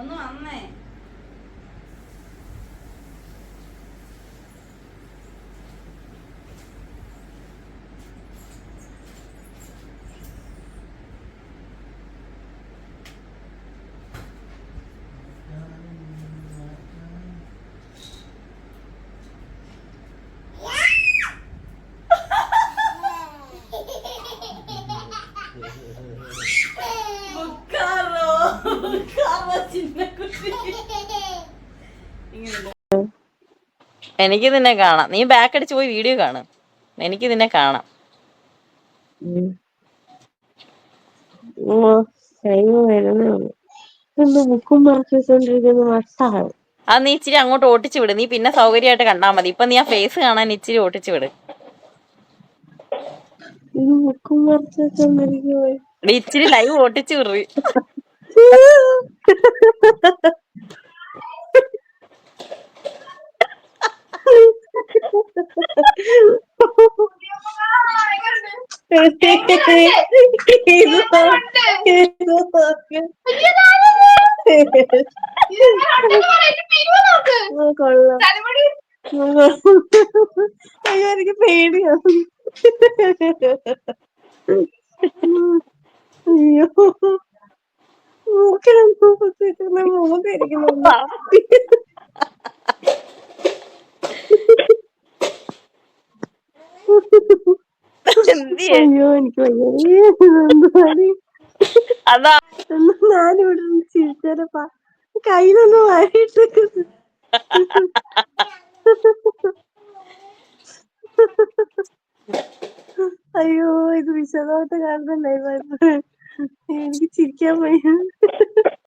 ഒന്ന് വന്നേ. എനിക്ക് നിന്നെ കാണാം. നീ ബാക്ക് അടിച്ച് പോയി വീഡിയോ കാണും. എനിക്ക് നിന്നെ കാണാം. അത് നീ ഇച്ചിരി അങ്ങോട്ട് ഓട്ടിച്ചു വിട്. നീ പിന്നെ സൗകര്യമായിട്ട് കണ്ടാ മതി. ഇപ്പൊ നീ ആ ഫേസ് കാണാൻ ഇച്ചിരി ഓട്ടിച്ചു വിട്. ഇച്ചിരി ലൈവ് ഓട്ടിച്ചു വിട്. അയ്യോ എനിക്ക് പേടിയാണ്. അയ്യോ മൂക്കിരിക്കുന്നുണ്ട്. അയ്യോ എനിക്ക് അതാ ഞാനിവിടെ ചിരിച്ചേരപ്പാ കയ്യിലൊന്നും വായിട്ട്. അയ്യോ ഇത് വിശദമായിട്ട് കാണുന്നല്ലേ. എനിക്ക് ചിരിക്കാൻ വയ്യ.